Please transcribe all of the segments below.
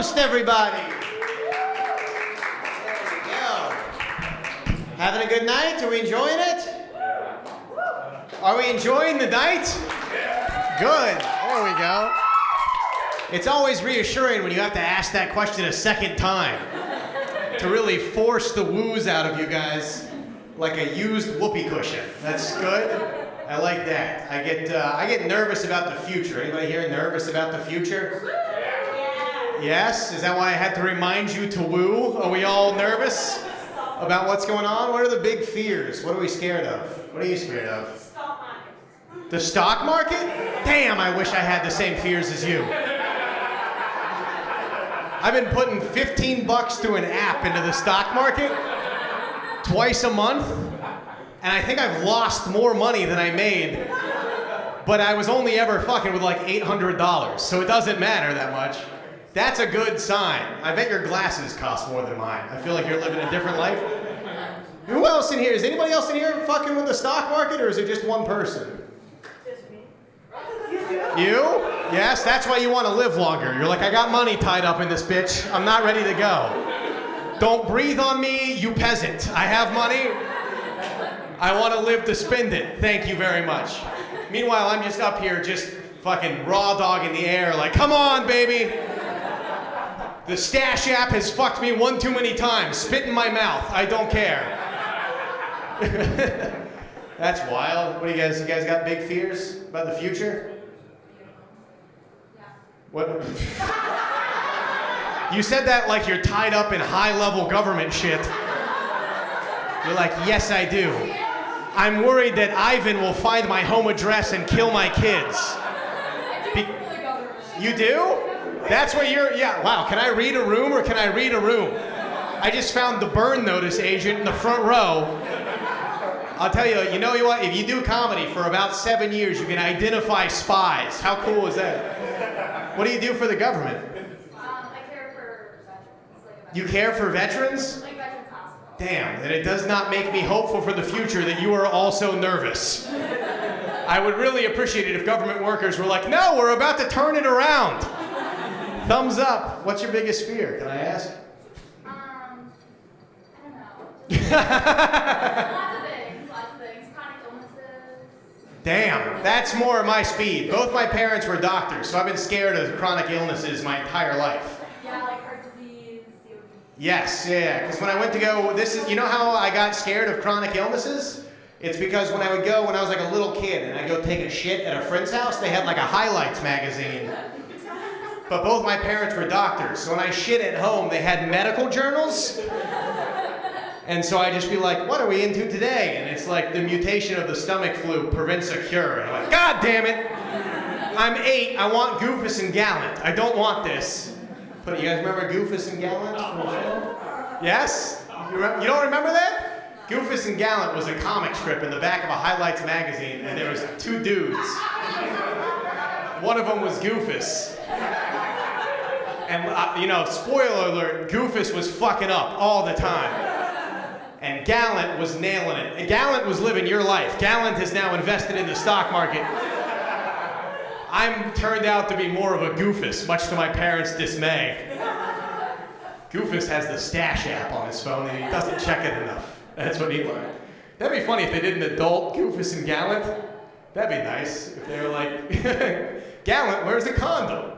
Everybody. There we go. Having a good night? Are we enjoying it? Are we enjoying the night? Good. There we go. It's always reassuring when you have to ask that question a second time to really force the woos out of you guys like a used whoopee cushion. That's good. I like that. I get nervous about the future. Anybody here nervous about the future? Yes? Is that why I had to remind you to woo? Are we all nervous about what's going on? What are the big fears? What are we scared of? What are you scared of? Stock market. The stock market? Damn, I wish I had the same fears as you. I've been putting $15 through an app into the stock market twice a month, and I think I've lost more money than I made, but I was only ever fucking with like $800, so it doesn't matter that much. That's a good sign. I bet your glasses cost more than mine. I feel like you're living a different life. Who else in here? Is anybody else in here fucking with the stock market, or is it just one person? Just me. You? Yes, that's why you want to live longer. You're like, I got money tied up in this bitch. I'm not ready to go. Don't breathe on me, you peasant. I have money. I want to live to spend it. Thank you very much. Meanwhile, I'm just up here just fucking raw dog in the air like, come on, baby. The Stash app has fucked me one too many times. Spit in my mouth. I don't care. That's wild. What do you guys got big fears about the future? Yeah. What? You said that like you're tied up in high-level government shit. You're like, yes, I do. I'm worried that Ivan will find my home address and kill my kids. You do? That's what you're, yeah, wow, can I read a room or can I read a room? I just found the burn notice agent in the front row. I'll tell you, you know what, if you do comedy for about 7 years, you can identify spies. How cool is that? What do you do for the government? I care for veterans. You care for veterans? Like veterans hospital. Damn, and it does not make me hopeful for the future that you are also nervous. I would really appreciate it if government workers were like, no, we're about to turn it around. Thumbs up. What's your biggest fear? Can I ask? I don't know. Just lots of things. Chronic illnesses. Damn, that's more my speed. Both my parents were doctors, so I've been scared of chronic illnesses my entire life. Yeah, like heart disease, COPD. Yes, yeah, because when I went to go, you know how I got scared of chronic illnesses? It's because when I would go when I was like a little kid and I'd go take a shit at a friend's house, they had like a highlights magazine. But both my parents were doctors, so when I shit at home, they had medical journals. And so I'd just be like, what are we into today? And it's like the mutation of the stomach flu prevents a cure. And I'm like, God damn it! I'm 8, I want Goofus and Gallant. I don't want this. But you guys remember Goofus and Gallant from the show? Yes? You don't remember that? Goofus and Gallant was a comic strip in the back of a highlights magazine, and there was 2 dudes. One of them was Goofus. And, you know, spoiler alert, Goofus was fucking up all the time. And Gallant was nailing it. And Gallant was living your life. Gallant has now invested in the stock market. I'm turned out to be more of a Goofus, much to my parents' dismay. Goofus has the Stash app on his phone, and he doesn't check it enough. That's what he learned. That'd be funny if they did an adult Goofus and Gallant. That'd be nice if they were like, Gallant, where's the condom?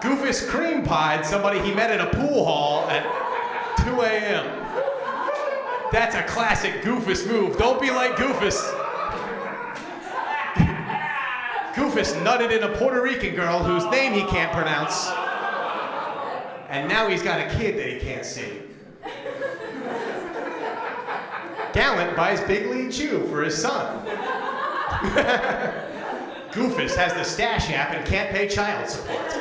Goofus cream pied somebody he met at a pool hall at 2 a.m. That's a classic Goofus move. Don't be like Goofus. Goofus nutted in a Puerto Rican girl whose name he can't pronounce. And now he's got a kid that he can't see. Gallant buys Big League Chew for his son. Goofus has the Stash app and can't pay child support.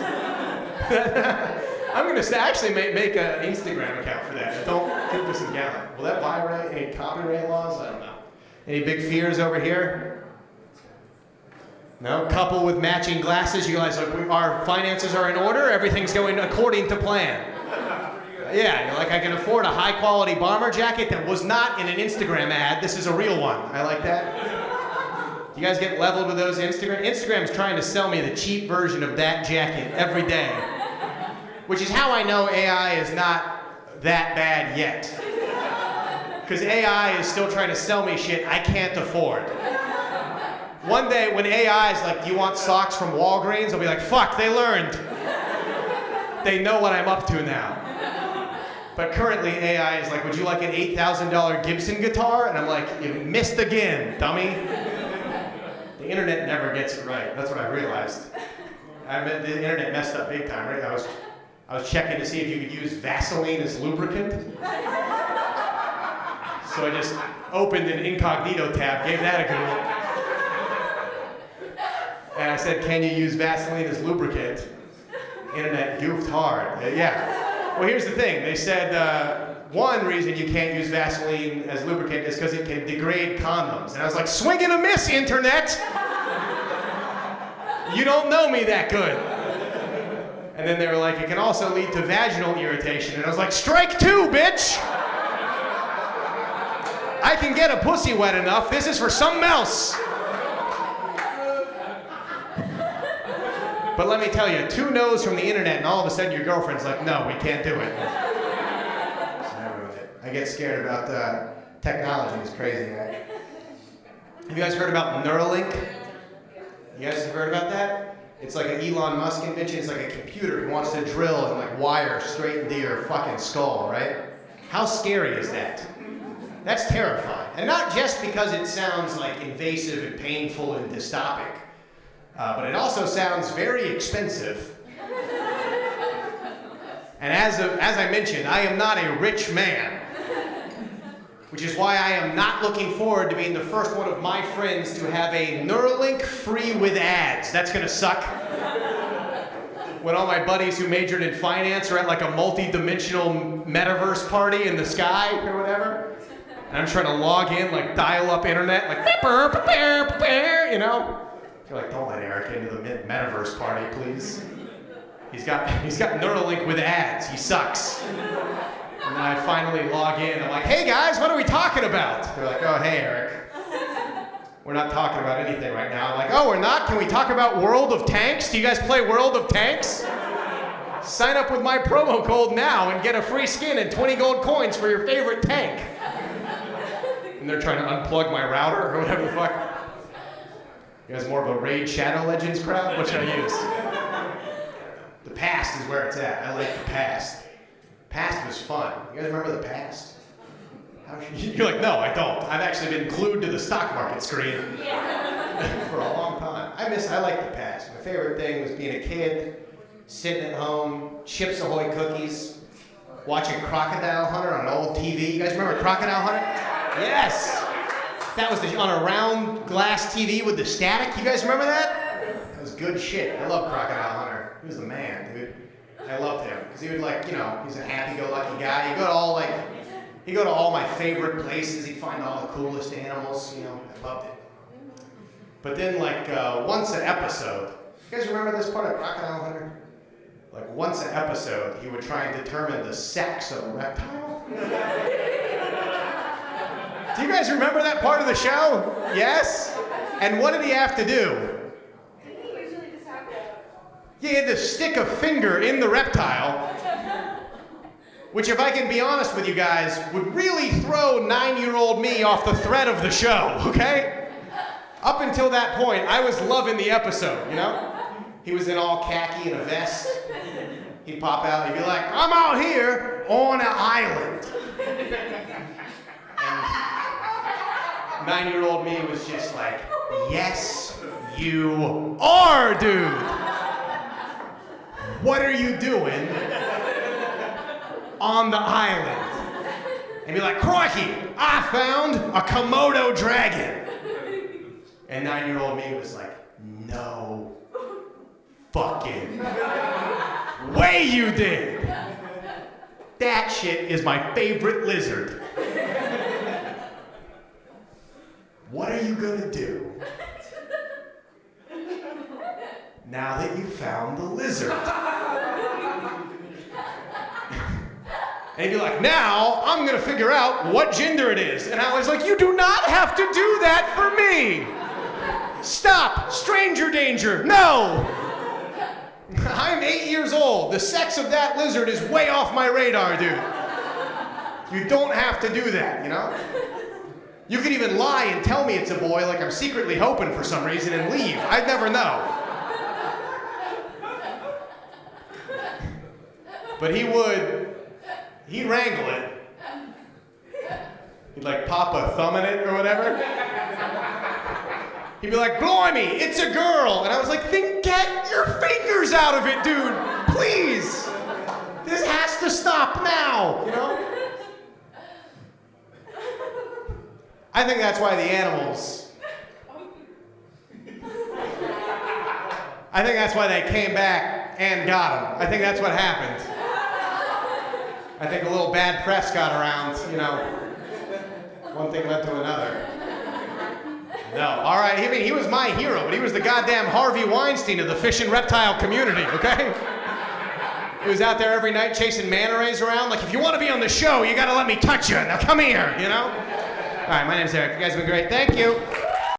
I'm going to actually make an Instagram account for that. Don't Goofus and Gallant. Will that violate any copyright laws? I don't know. Any big fears over here? No? Couple with matching glasses. You guys, like, our finances are in order. Everything's going according to plan. Yeah, you're like, I can afford a high-quality bomber jacket that was not in an Instagram ad. This is a real one. I like that. You guys get leveled with those Instagram? Instagram's trying to sell me the cheap version of that jacket every day. Which is how I know AI is not that bad yet. Because AI is still trying to sell me shit I can't afford. One day when AI is like, do you want socks from Walgreens? I'll be like, fuck, they learned. They know what I'm up to now. But currently AI is like, would you like an $8,000 Gibson guitar? And I'm like, you missed again, dummy. The internet never gets it right. That's what I realized. The internet messed up big time, right? I was checking to see if you could use Vaseline as lubricant. So I just opened an incognito tab, gave that a Google. And I said, can you use Vaseline as lubricant? Internet goofed hard. Yeah. Well, here's the thing. They said one reason you can't use Vaseline as lubricant is because it can degrade condoms. And I was like, swing and a miss, internet! You don't know me that good. And then they were like, it can also lead to vaginal irritation. And I was like, strike two, bitch! I can get a pussy wet enough. This is for something else. But let me tell you, 2 no's from the internet, and all of a sudden your girlfriend's like, no, we can't do it. So I ruined it. I get scared about technology. It's crazy. Have you guys heard about Neuralink? You guys have heard about that? It's like an Elon Musk invention. It's like a computer who wants to drill and like wire straight into your fucking skull, right? How scary is that? That's terrifying. And not just because it sounds like invasive and painful and dystopic. But it also sounds very expensive. And as I mentioned, I am not a rich man. Which is why I am not looking forward to being the first one of my friends to have a Neuralink free with ads. That's gonna suck. When all my buddies who majored in finance are at like a multi-dimensional metaverse party in the sky or whatever. And I'm trying to log in, like dial-up internet, like, you know? You're like, don't let Eric into the metaverse party, please. He's got Neuralink with ads. He sucks. And then I finally log in. I'm like, hey guys, what are we talking about? They're like, oh, hey Eric. We're not talking about anything right now. I'm like, oh, we're not? Can we talk about World of Tanks? Do you guys play World of Tanks? Sign up with my promo code now and get a free skin and 20 gold coins for your favorite tank. And they're trying to unplug my router or whatever the fuck. You guys more of a Raid Shadow Legends crowd? What should I use? The past is where it's at. I like the past. Past was fun. You guys remember the past? You're like, no, I don't. I've actually been glued to the stock market screen for a long time. I like the past. My favorite thing was being a kid, sitting at home, Chips Ahoy cookies, watching Crocodile Hunter on an old TV. You guys remember Crocodile Hunter? Yes! That was on a round glass TV with the static. You guys remember that? That was good shit. I love Crocodile Hunter. He was the man, dude. I loved him. Because he would he's a happy-go-lucky guy. He'd go to all my favorite places. He'd find all the coolest animals. I loved it. But then once an episode, you guys remember this part of Crocodile Hunter? Like once an episode, he would try and determine the sex of a reptile. Do you guys remember that part of the show? Yes? And what did he have to do? Didn't he usually just have to... He had to stick a finger in the reptile, which, if I can be honest with you guys, would really throw 9-year-old me off the thread of the show, okay? Up until that point, I was loving the episode, He was in all khaki and a vest. He'd pop out, he'd be like, I'm out here on an island. And 9-year-old me was just like, yes, you are, dude. What are you doing on the island? And be like, crikey, I found a Komodo dragon. And 9-year-old me was like, no fucking way you did. That shit is my favorite lizard. What are you gonna do now that you found the lizard? And he'd be like, now I'm gonna figure out what gender it is. And I was like, you do not have to do that for me. Stop! Stranger danger! No! I'm 8 years old. The sex of that lizard is way off my radar, dude. You don't have to do that, you know? You could even lie and tell me it's a boy like I'm secretly hoping for some reason and leave. I'd never know. But he'd wrangle it. He'd like pop a thumb in it or whatever. He'd be like, blimey, it's a girl. And I was like, then get your fingers out of it, dude. Please. This has to stop now, you know? I think that's why the animals, I think that's why they came back and got him. I think that's what happened. I think a little bad press got around, you know. One thing led to another. No, all right, I mean, he was my hero, but he was the goddamn Harvey Weinstein of the fish and reptile community, okay? He was out there every night chasing manta rays around, like, if you want to be on the show, you gotta let me touch you. Now come here, you know? All right, my name's Eric. You guys have been great. Thank you.